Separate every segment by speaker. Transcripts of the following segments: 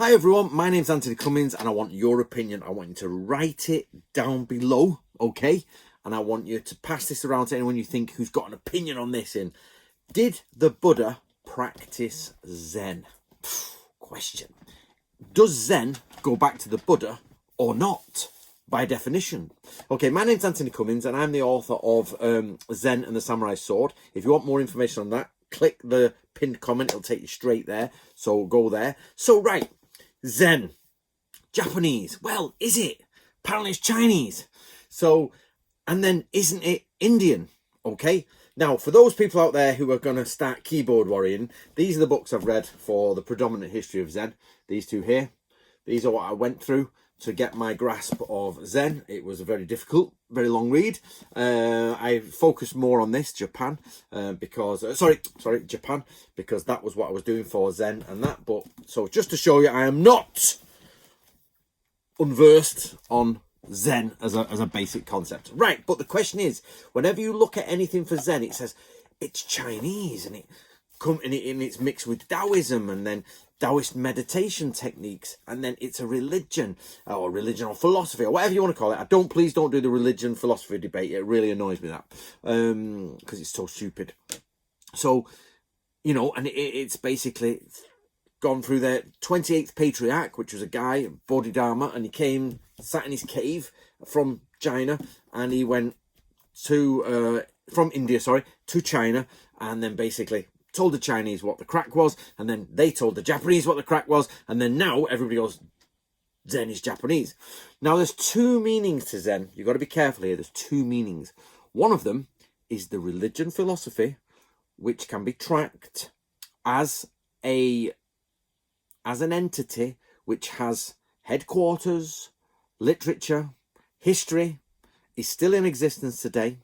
Speaker 1: Hi everyone, my name's Anthony Cummins and I want your opinion. I want you to write it down below, okay? And I want you to pass this around to anyone you think who's got an opinion on this. Did the Buddha practice Zen? Question. Does Zen go back to the Buddha or not? By definition. Okay, my name's Anthony Cummins and I'm the author of Zen and the Samurai Sword. If you want more information on that, click the pinned comment. It'll take you straight there. So go there. So, right. Zen, Japanese. Well, is it? Apparently it's Chinese. So, and then isn't it Indian? Okay. Now, for those people out there who are going to start keyboard worrying, these are the books I've read for the predominant history of Zen. These two here. These are what I went through to get my grasp of Zen. It was a very difficult, very long read. I focused more on this, Japan, because Japan, because that was what I was doing for Zen and that. But so just to show you, I am not unversed on Zen as a basic concept, right? But the question is, whenever you look at anything for Zen, it says it's Chinese and it's mixed with Taoism and then Taoist meditation techniques, and then it's a religion or philosophy or whatever you want to call it. Please don't do the religion philosophy debate. It really annoys me that because it's so stupid. So, you know, and it's basically gone through the 28th patriarch, which was a guy, Bodhidharma, and he sat in his cave from China, and he went to from India, to China, and then basically told the Chinese what the crack was, and then they told the Japanese what the crack was, and then now everybody goes, Zen is Japanese. Now there's two meanings to Zen. You've got to be careful here. There's two meanings. One of them is the religion philosophy, which can be tracked as an entity which has headquarters, literature, history, is still in existence today,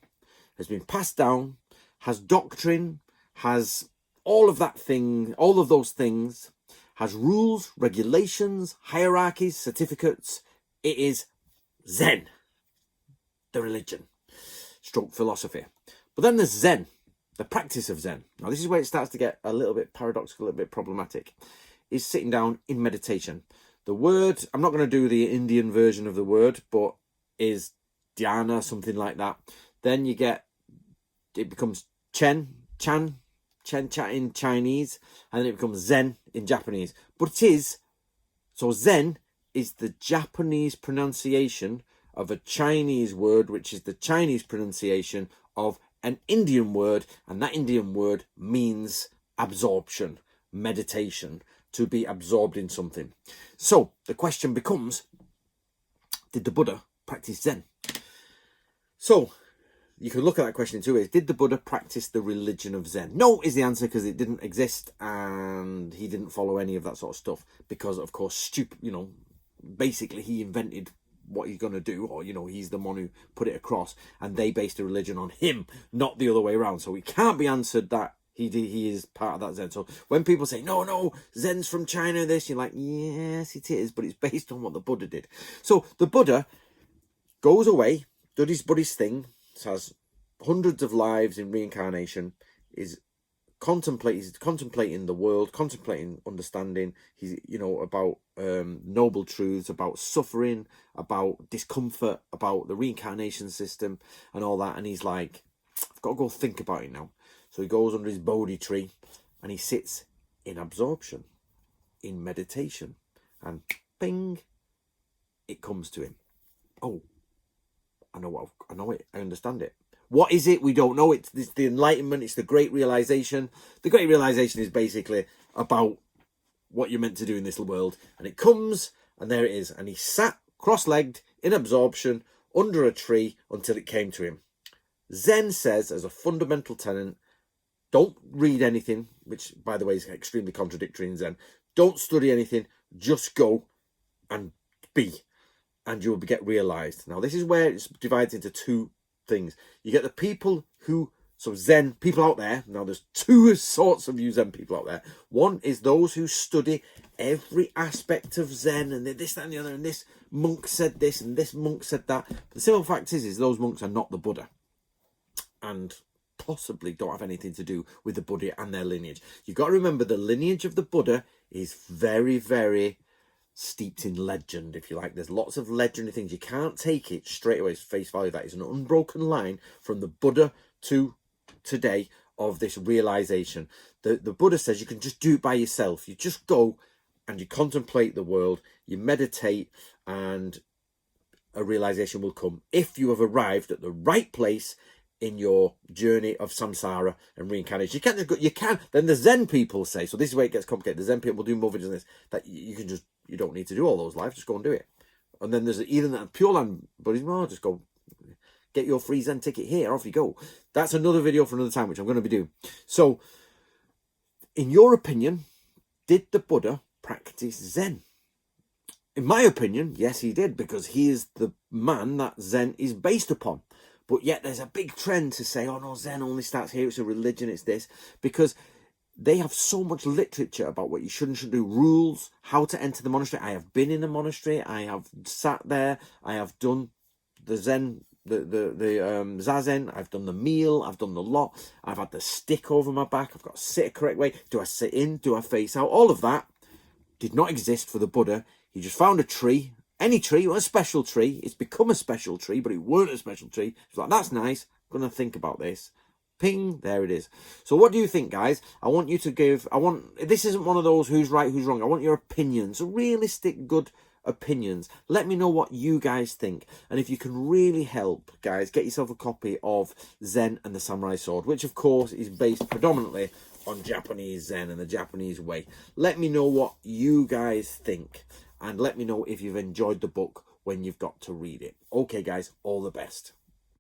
Speaker 1: has been passed down, has doctrine, has all of those things, has rules, regulations, hierarchies, certificates. It is Zen, the religion, stroke philosophy. But then there's Zen, the practice of Zen. Now this is where it starts to get a little bit paradoxical, a little bit problematic, is sitting down in meditation. The word, I'm not going to do the Indian version of the word, but is dhyana, something like that. Then it becomes chan in Chinese, and then it becomes Zen in Japanese. But Zen is the Japanese pronunciation of a Chinese word, which is the Chinese pronunciation of an Indian word, and that Indian word means absorption, meditation, to be absorbed in something. So the question becomes, did the Buddha practice Zen? So you can look at that question in two ways. Did the Buddha practice the religion of Zen? No is the answer, because it didn't exist and he didn't follow any of that sort of stuff because, of course, basically he invented what he's going to do, or, he's the one who put it across, and they based a religion on him, not the other way around. So it can't be answered that he is part of that Zen. So when people say, no, Zen's from China, this, you're like, yes, it is, but it's based on what the Buddha did. So the Buddha goes away, did his Buddhist thing, has hundreds of lives in reincarnation, is contemplating the world, contemplating understanding. He's about noble truths, about suffering, about discomfort, about the reincarnation system and all that. And he's like, I've got to go think about it now. So he goes under his Bodhi tree and he sits in absorption, in meditation, and bing, it comes to him. Oh, I know it. I understand it. What is it? We don't know. It's the enlightenment. It's the great realization. The great realization is basically about what you're meant to do in this world. And it comes, and there it is. And he sat cross-legged in absorption under a tree until it came to him. Zen says, as a fundamental tenet, don't read anything, which, by the way, is extremely contradictory in Zen. Don't study anything. Just go and be. And you'll get realized. Now, this is where it's divided into two things. You get the people Zen people out there. Now, there's two sorts of Zen people out there. One is those who study every aspect of Zen, and this, that, and the other, and this monk said this, and this monk said that. But the simple fact is those monks are not the Buddha, and possibly don't have anything to do with the Buddha and their lineage. You've got to remember the lineage of the Buddha is very, very steeped in legend, if you like. There's lots of legendary things. You can't take it straight away as face value. That is an unbroken line from the Buddha to today of this realization. The Buddha says you can just do it by yourself. You just go and you contemplate the world, you meditate, and a realization will come if you have arrived at the right place in your journey of samsara and reincarnation. You can't just go, you can, then the Zen people say, so this is where it gets complicated. The Zen people will do more videos on this, that you can just, you don't need to do all those lives, just go and do it. And then there's even that Pure Land Buddhism, oh, just go get your free Zen ticket here, off you go. That's another video for another time, which I'm going to be doing. So, in your opinion, did the Buddha practice Zen? In my opinion, yes, he did, because he is the man that Zen is based upon. But yet there's a big trend to say, oh no, Zen only starts here, it's a religion, it's this. Because they have so much literature about what you should and shouldn't do, rules, how to enter the monastery. I have been in a monastery, I have sat there, I have done the Zen, the Zazen, I've done the meal, I've done the lot, I've had the stick over my back, I've got to sit a correct way. Do I sit in? Do I face out? All of that did not exist for the Buddha. He just found a tree, any tree, a special tree. It's become a special tree, but it weren't a special tree. He's like, that's nice. I'm going to think about this. Ping, there it is. So what do you think, guys? I want you to give, this isn't one of those who's right, who's wrong. I want your opinions, realistic, good opinions. Let me know what you guys think. And if you can really help, guys, get yourself a copy of Zen and the Samurai Sword, which of course is based predominantly on Japanese Zen and the Japanese way. Let me know what you guys think. And let me know if you've enjoyed the book when you've got to read it. Okay, guys, all the best.